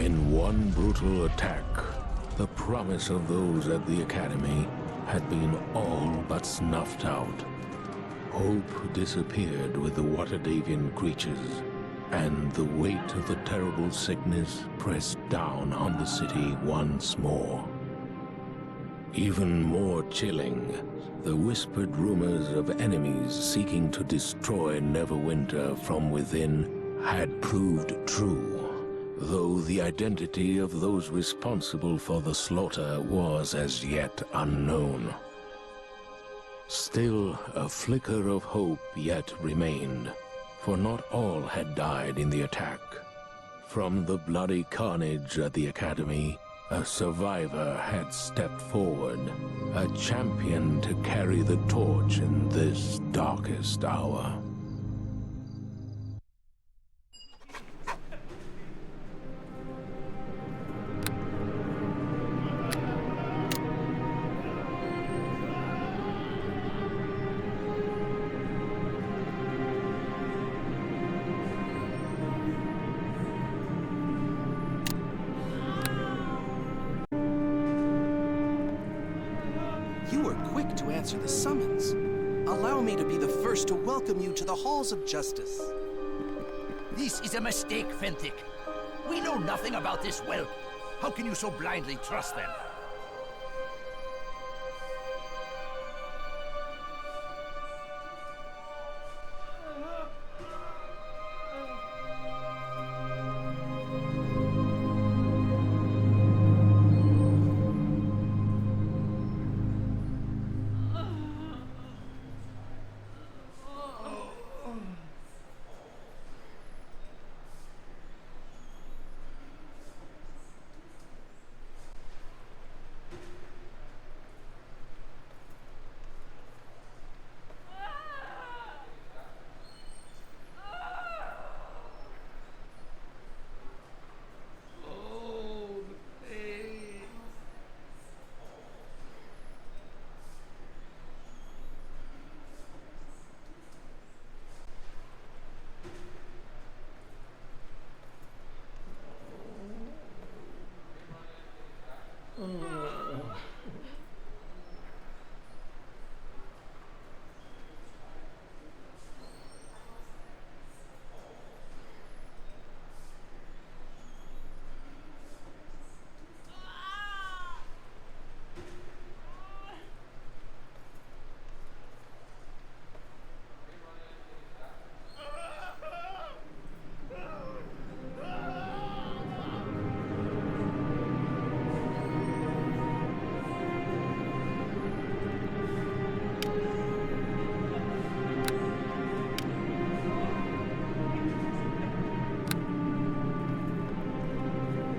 In one brutal attack, the promise of those at the Academy had been all but snuffed out. Hope disappeared with the Waterdavian creatures, and the weight of the terrible sickness pressed down on the city once more. Even more chilling, the whispered rumors of enemies seeking to destroy Neverwinter from within had proved true, though the identity of those responsible for the slaughter was as yet unknown. Still, a flicker of hope yet remained, for not all had died in the attack. From the bloody carnage at the Academy, a survivor had stepped forward, a champion to carry the torch in this darkest hour. Answer the summons. Allow me to be the first to welcome you to the halls of justice. This is a mistake, Fentic. We know nothing about this whelp. How can you so blindly trust them?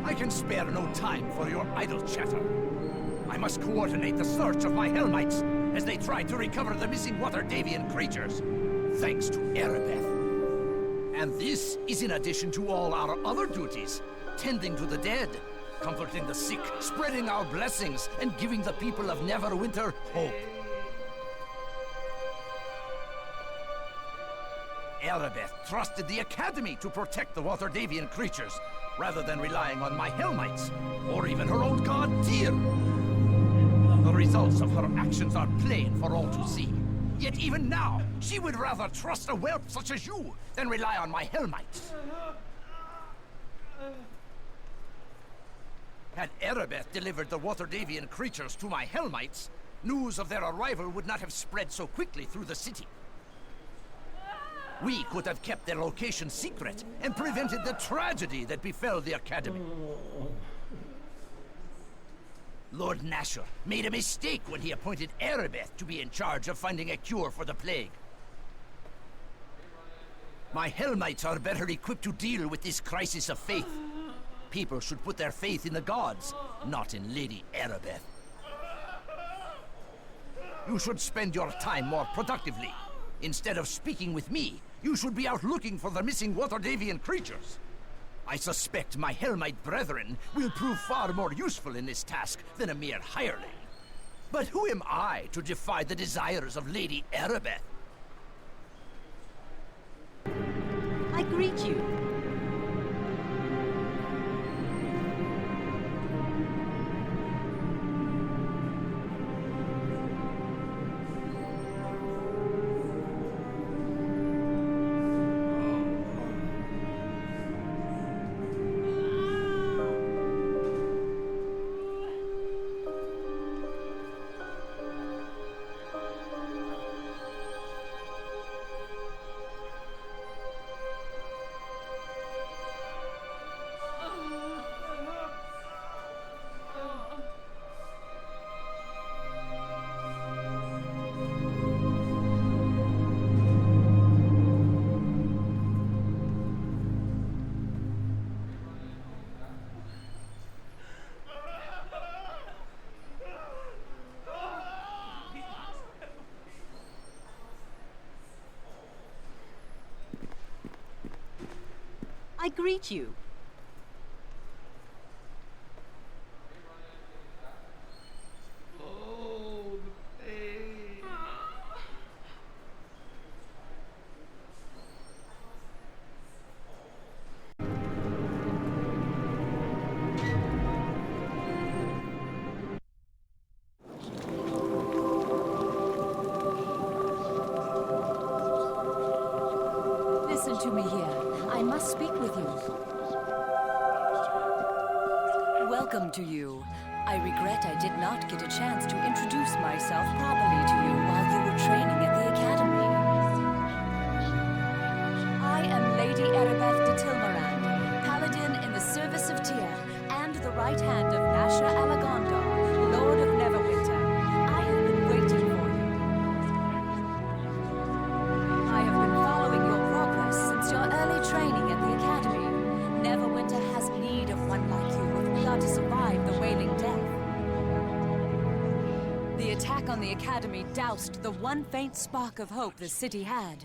I can spare no time for your idle chatter. I must coordinate the search of my Helmites as they try to recover the missing Waterdavian creatures, thanks to Erebeth. And this is in addition to all our other duties, tending to the dead, comforting the sick, spreading our blessings, and giving the people of Neverwinter hope. Erebeth trusted the Academy to protect the Waterdavian creatures, rather than relying on my Helmites, or even her own god, Tyr. The results of her actions are plain for all to see. Yet even now, she would rather trust a whelp such as you than rely on my Helmites. Had Erebeth delivered the Waterdavian creatures to my Helmites, news of their arrival would not have spread so quickly through the city. We could have kept their location secret and prevented the tragedy that befell the Academy. Lord Nashor made a mistake when he appointed Erebeth to be in charge of finding a cure for the plague. My Helmites are better equipped to deal with this crisis of faith. People should put their faith in the gods, not in Lady Erebeth. You should spend your time more productively. Instead of speaking with me, you should be out looking for the missing Waterdavian creatures. I suspect my Helmite brethren will prove far more useful in this task than a mere hireling. But who am I to defy the desires of Lady Erebeth? I greet you. I greet you. Listen to me here. I must speak with you. Welcome to you. I regret I did not get a chance to introduce myself properly to you while you were training at the Academy. I am Lady Erebeth de Tilmarand, Paladin in the service of Tyr, and the right hand of Nasha Alagondar, Lord of Neverwinter. I have been waiting for you. I have been following your progress since your early training at the Academy. Neverwinter has need of one like you if we are to survive the Wailing Death. The attack on the Academy doused the one faint spark of hope the city had.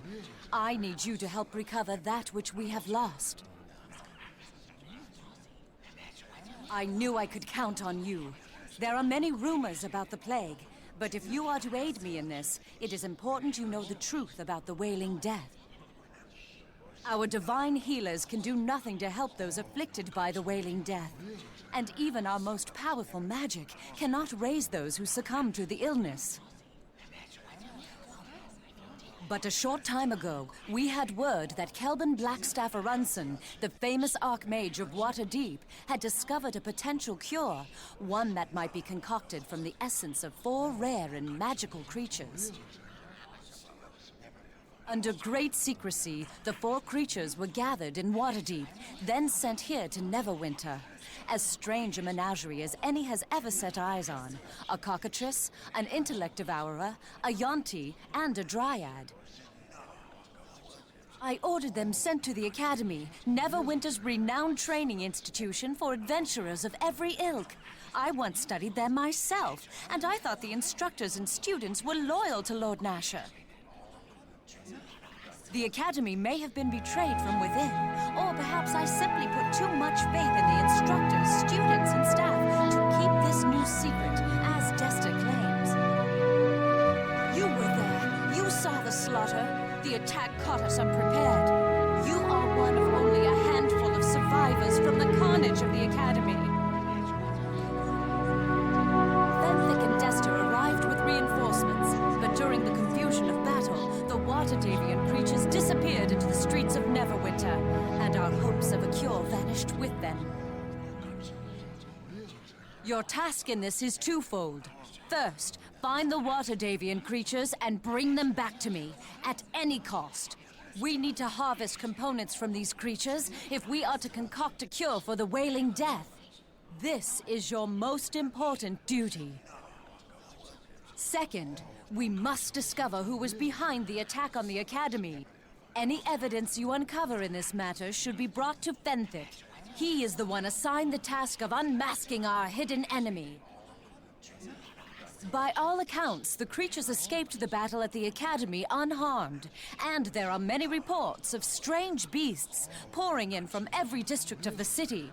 I need you to help recover that which we have lost. I knew I could count on you. There are many rumors about the plague, but if you are to aid me in this, it is important you know the truth about the Wailing Death. Our divine healers can do nothing to help those afflicted by the Wailing Death. And even our most powerful magic cannot raise those who succumb to the illness. But a short time ago, we had word that Kelban Blackstaff Arunson, the famous Archmage of Waterdeep, had discovered a potential cure, one that might be concocted from the essence of 4 rare and magical creatures. Under great secrecy, the 4 creatures were gathered in Waterdeep, then sent here to Neverwinter. As strange a menagerie as any has ever set eyes on. A cockatrice, an intellect devourer, a yonti, and a dryad. I ordered them sent to the Academy, Neverwinter's renowned training institution for adventurers of every ilk. I once studied there myself, and I thought the instructors and students were loyal to Lord Nasher. The Academy may have been betrayed from within, or perhaps I simply put too much faith in the instructors, students, and staff to keep this new secret, as Desta claims. You were there. You saw the slaughter. The attack caught us unprepared. You are one of only a handful of survivors from the carnage of the Academy. Fenthik and Desta arrived with reinforcements, but during the confusion of battle, the Waterdevian creatures disappeared into the streets of Neverwinter, and our hopes of a cure vanished with them. Your task in this is twofold. First, find the Waterdevian creatures and bring them back to me, at any cost. We need to harvest components from these creatures if we are to concoct a cure for the Wailing Death. This is your most important duty. Second, we must discover who was behind the attack on the Academy. Any evidence you uncover in this matter should be brought to Fenthik. He is the one assigned the task of unmasking our hidden enemy. By all accounts, the creatures escaped the battle at the Academy unharmed, and there are many reports of strange beasts pouring in from every district of the city.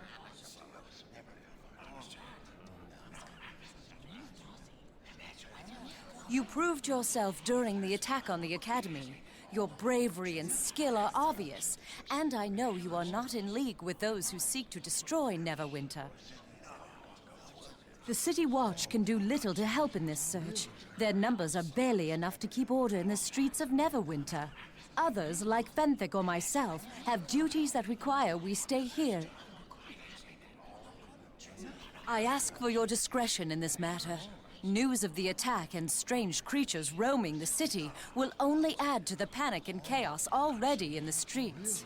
You proved yourself during the attack on the Academy. Your bravery and skill are obvious, and I know you are not in league with those who seek to destroy Neverwinter. The City Watch can do little to help in this search. Their numbers are barely enough to keep order in the streets of Neverwinter. Others, like Fenthik or myself, have duties that require we stay here. I ask for your discretion in this matter. News of the attack and strange creatures roaming the city will only add to the panic and chaos already in the streets.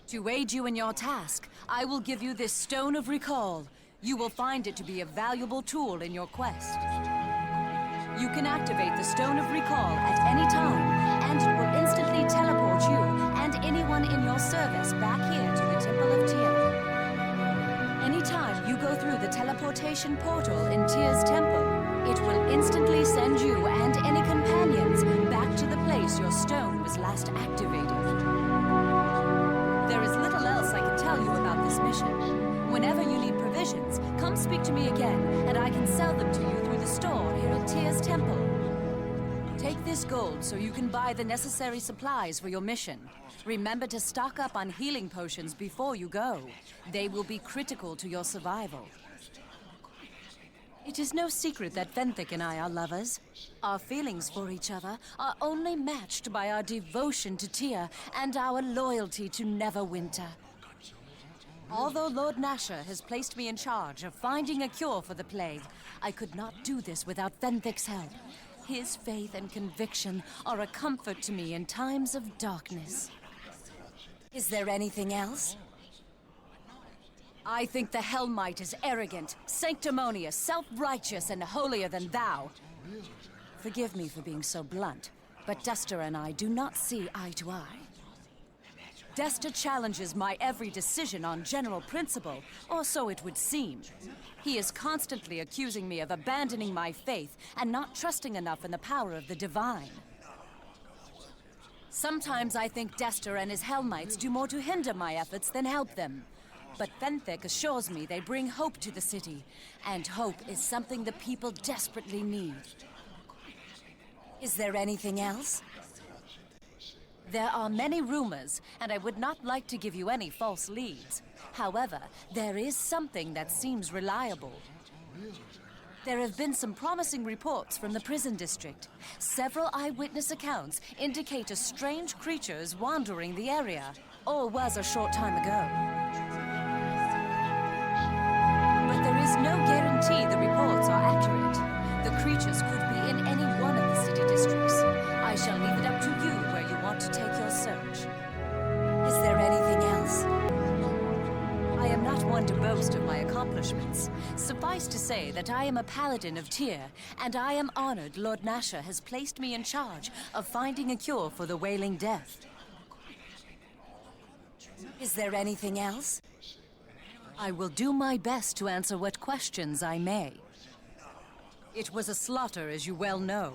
To aid you in your task, I will give you this Stone of Recall. You will find it to be a valuable tool in your quest. You can activate the Stone of Recall at any time, and it will instantly teleport you and anyone in your service back here to the Temple of Tyr. Anytime you go through the teleportation portal in Tyr's temple, it will instantly send you and any companions back to the place your stone was last activated. There is little tell you about this mission. Whenever you need provisions, come speak to me again, and I can sell them to you through the store here at Tyr's Temple. Take this gold so you can buy the necessary supplies for your mission. Remember to stock up on healing potions before you go. They will be critical to your survival. It is no secret that Fenthic and I are lovers. Our feelings for each other are only matched by our devotion to Tyr and our loyalty to Neverwinter. Although Lord Nasher has placed me in charge of finding a cure for the plague, I could not do this without Fenthic's help. His faith and conviction are a comfort to me in times of darkness. Is there anything else? I think the Hellmite is arrogant, sanctimonious, self-righteous, and holier than thou. Forgive me for being so blunt, but Dester and I do not see eye to eye. Dester challenges my every decision on general principle, or so it would seem. He is constantly accusing me of abandoning my faith and not trusting enough in the power of the divine. Sometimes I think Dester and his Hellmites do more to hinder my efforts than help them. But Fenthic assures me they bring hope to the city, and hope is something the people desperately need. Is there anything else? There are many rumors, and I would not like to give you any false leads. However, there is something that seems reliable. There have been some promising reports from the prison district. Several eyewitness accounts indicate a strange creature is wandering the area, or was a short time ago. But there is no guarantee the reports are accurate. The creatures could be in any one of the city districts. I shall leave it up to you where you want to take your search. Is there anything else? I am not one to boast of my accomplishments. Suffice to say that I am a paladin of Tyr, and I am honored Lord Nasher has placed me in charge of finding a cure for the Wailing Death. Is there anything else? I will do my best to answer what questions I may. It was a slaughter, as you well know.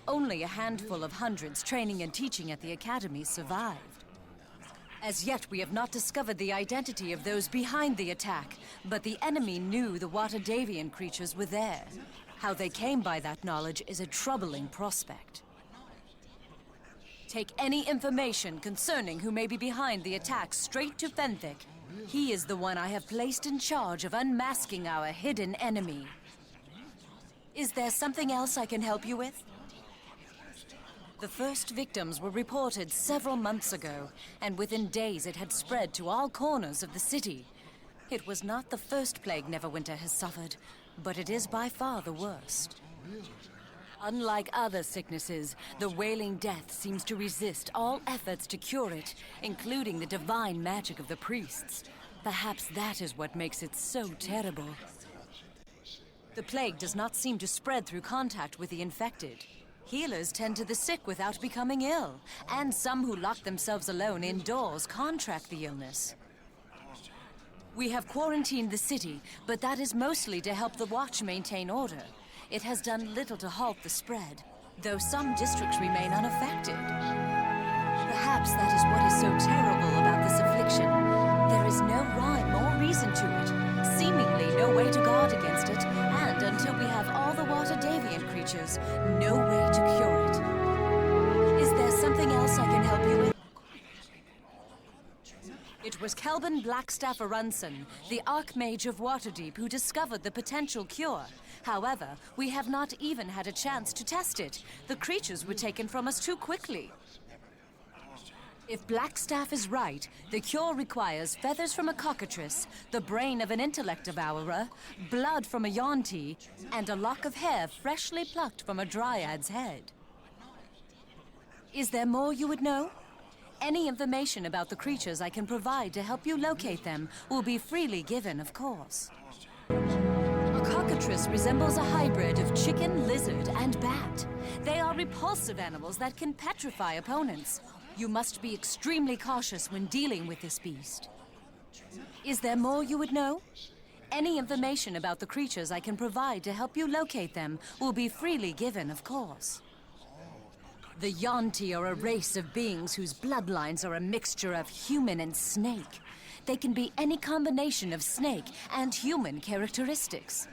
Only a handful of hundreds training and teaching at the Academy survived. As yet, we have not discovered the identity of those behind the attack, but the enemy knew the Watadavian creatures were there. How they came by that knowledge is a troubling prospect. Take any information concerning who may be behind the attack straight to Fenthic. He is the one I have placed in charge of unmasking our hidden enemy. Is there something else I can help you with? The first victims were reported several months ago, and within days it had spread to all corners of the city. It was not the first plague Neverwinter has suffered, but it is by far the worst. Unlike other sicknesses, the Wailing Death seems to resist all efforts to cure it, including the divine magic of the priests. Perhaps that is what makes it so terrible. The plague does not seem to spread through contact with the infected. Healers tend to the sick without becoming ill, and some who lock themselves alone indoors contract the illness. We have quarantined the city, but that is mostly to help the Watch maintain order. It has done little to halt the spread, though some districts remain unaffected. Perhaps that is what is so terrible about this affliction. There is no rhyme or reason to it, seemingly no way to guard against it, and until we have all the Watadavian creatures, no way to cure it. Is there something else I can help you with? It was Kelvin Blackstaff Arunson, the Archmage of Waterdeep, who discovered the potential cure. However, we have not even had a chance to test it. The creatures were taken from us too quickly. If Blackstaff is right, the cure requires feathers from a cockatrice, the brain of an intellect devourer, blood from a Yuan-ti, and a lock of hair freshly plucked from a dryad's head. Is there more you would know? Any information about the creatures I can provide to help you locate them will be freely given, of course. A cockatrice resembles a hybrid of chicken, lizard, and bat. They are repulsive animals that can petrify opponents. You must be extremely cautious when dealing with this beast. Is there more you would know? Any information about the creatures I can provide to help you locate them will be freely given, of course. The Yuan-ti are a race of beings whose bloodlines are a mixture of human and snake. They can be any combination of snake and human characteristics.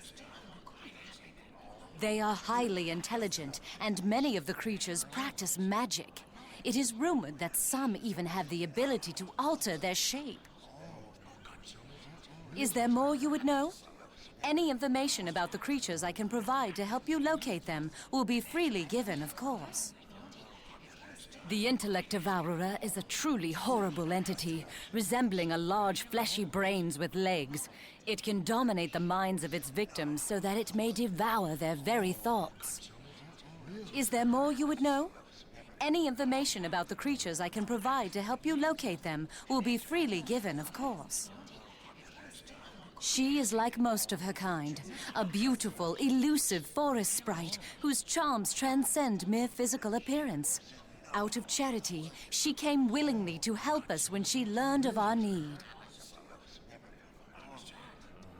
They are highly intelligent, and many of the creatures practice magic. It is rumored that some even have the ability to alter their shape. Is there more you would know? Any information about the creatures I can provide to help you locate them will be freely given, of course. The intellect devourer is a truly horrible entity, resembling a large fleshy brains with legs. It can dominate the minds of its victims so that it may devour their very thoughts. Is there more you would know? Any information about the creatures I can provide to help you locate them will be freely given, of course. She is like most of her kind, a beautiful, elusive forest sprite whose charms transcend mere physical appearance. Out of charity, she came willingly to help us when she learned of our need.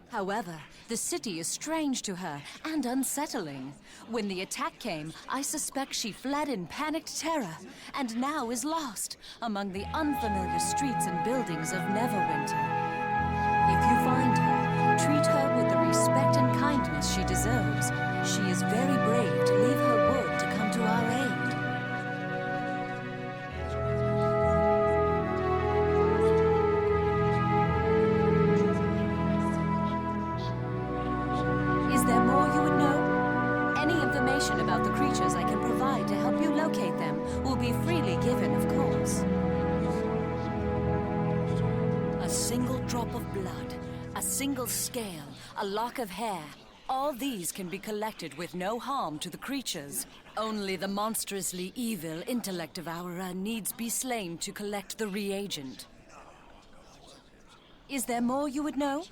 However, the city is strange to her and unsettling. When the attack came, I suspect she fled in panicked terror, and now is lost among the unfamiliar streets and buildings of Neverwinter. If you find her, treat her with the respect and kindness she deserves. She is very brave to leave her wood to come to our aid. Is there more you would know? Any information about the creatures I can provide to help you locate them will be freely given, of course. A single drop of blood, a single scale, a lock of hair. All these can be collected with no harm to the creatures. Only the monstrously evil intellect devourer needs be slain to collect the reagent. Is there more you would know?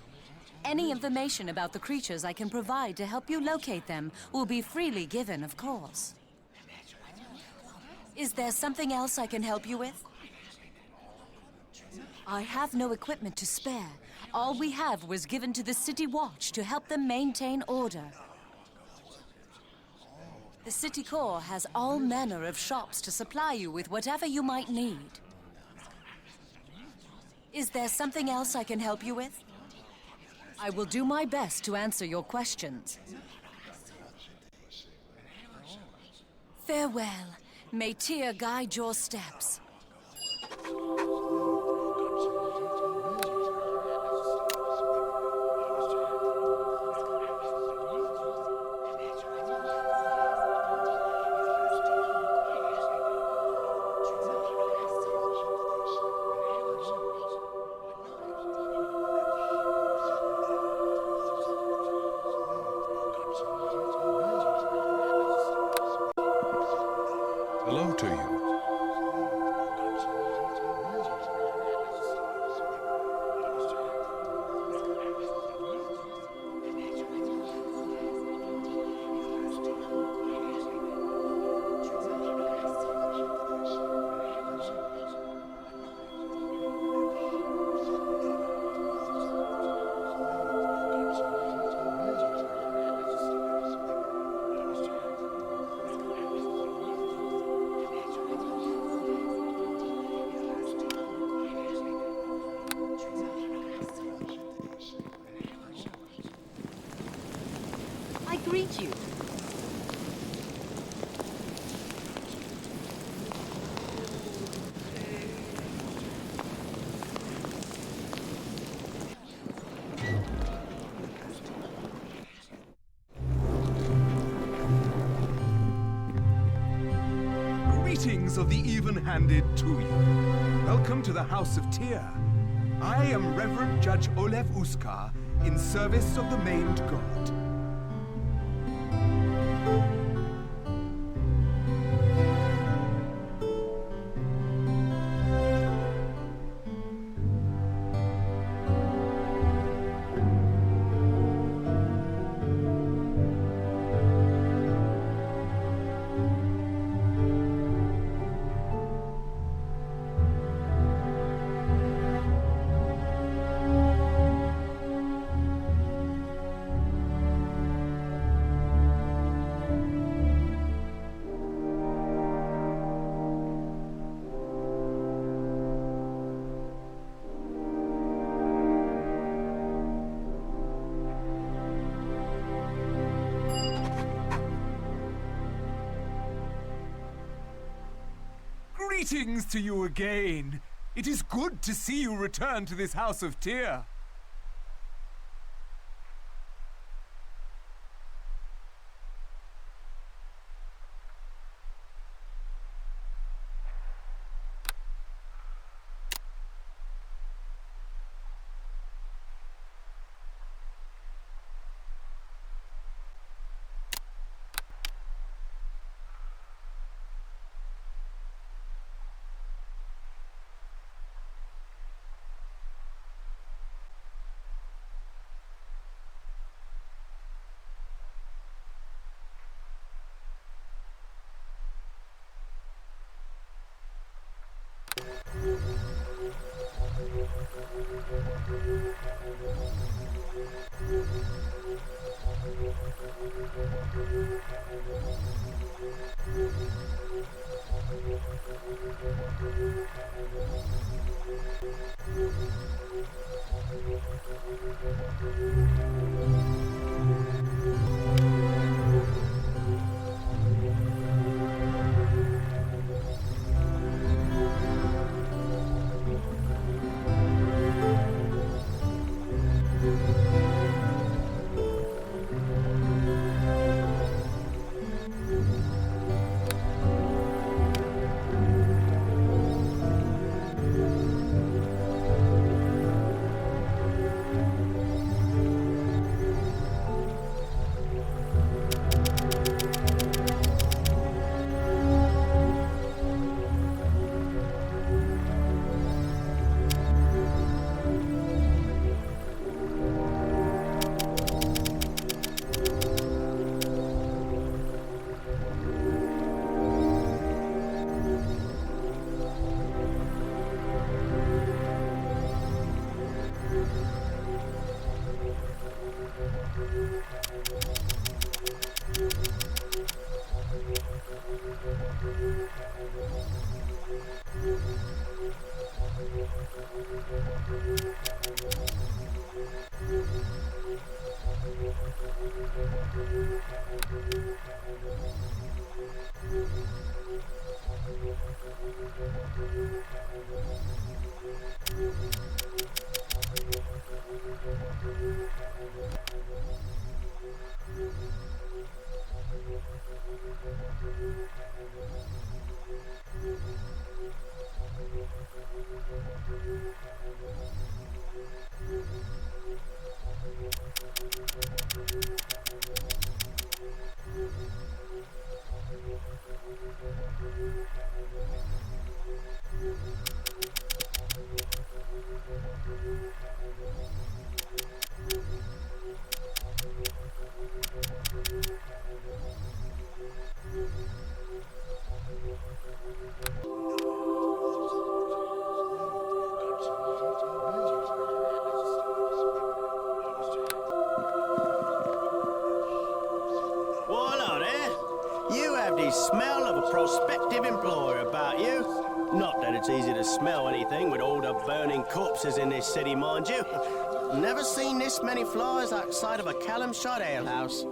Any information about the creatures I can provide to help you locate them will be freely given, of course. Is there something else I can help you with? I have no equipment to spare. All we have was given to the City Watch to help them maintain order. The City Core has all manner of shops to supply you with whatever you might need. Is there something else I can help you with? I will do my best to answer your questions. Farewell. May Tyr guide your steps. Hello to you. I greet you. Greetings of the even-handed to you. Welcome to the House of Tyr. I am Reverend Judge Olev Uskar, in service of the maimed god. Greetings to you again. It is good to see you return to this house of Tyr. Smell of a prospective employer about you. Not that it's easy to smell anything with all the burning corpses in this city, mind you. Never seen this many flies outside of a Callum shot alehouse.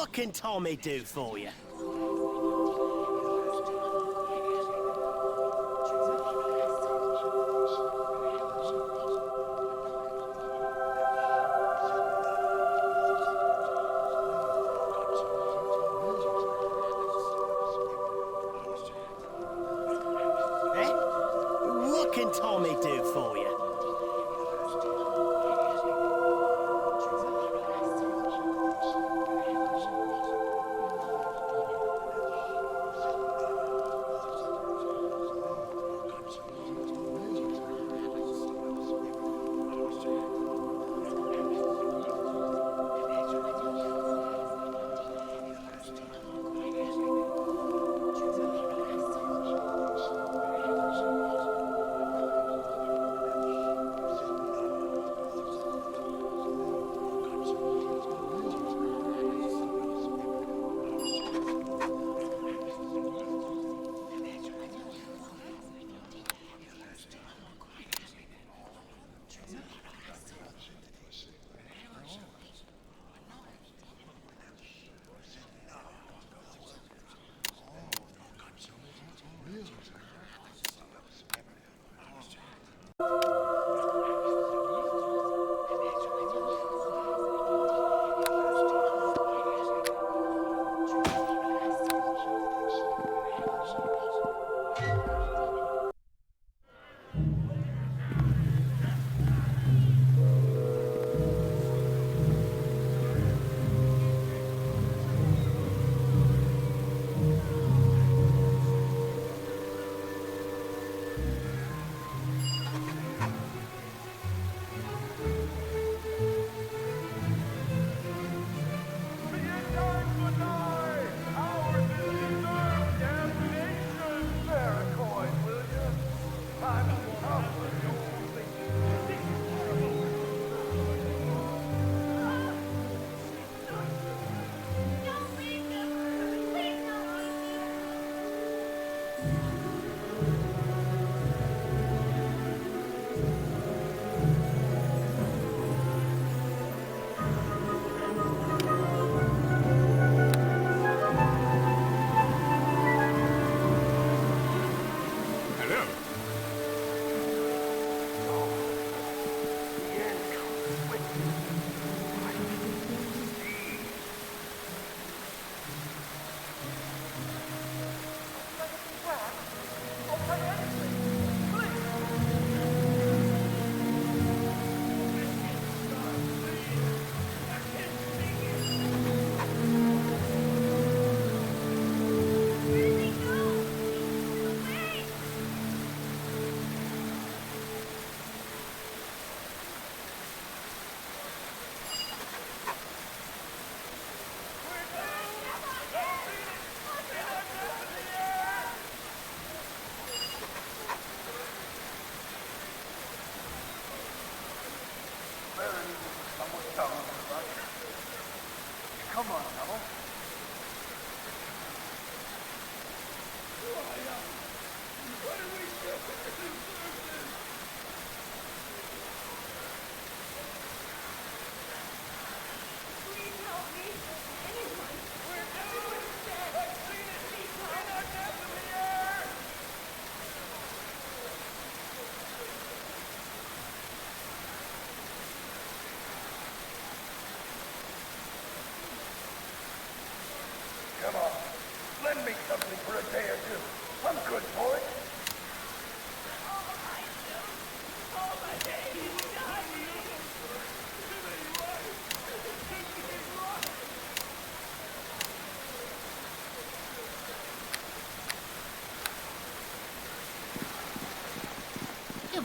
What can Tommy do for you? What can Tommy do for you?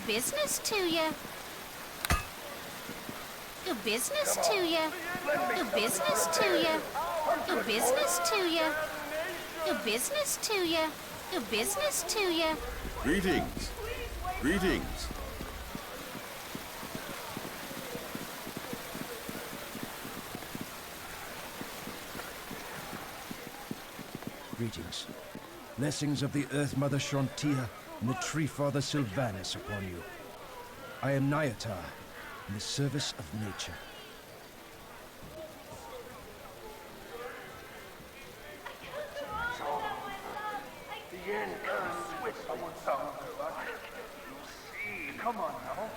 Business to you. Good business to you. Good business to you. Good business to you. Good business to you. Good business to you. Greetings. Greetings. Greetings. Blessings of the Earth Mother Shantia and the Tree Father Sylvanus upon you. I am Nyatar, in the service of nature. Come on now.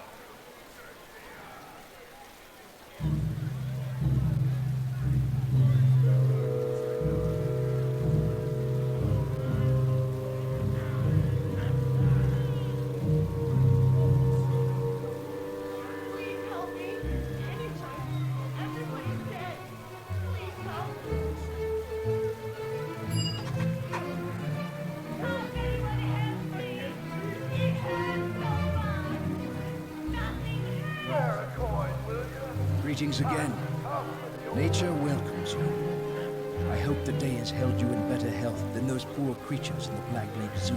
Greetings again. Nature welcomes you. I hope the day has held you in better health than those poor creatures in the Black Lake Zoo.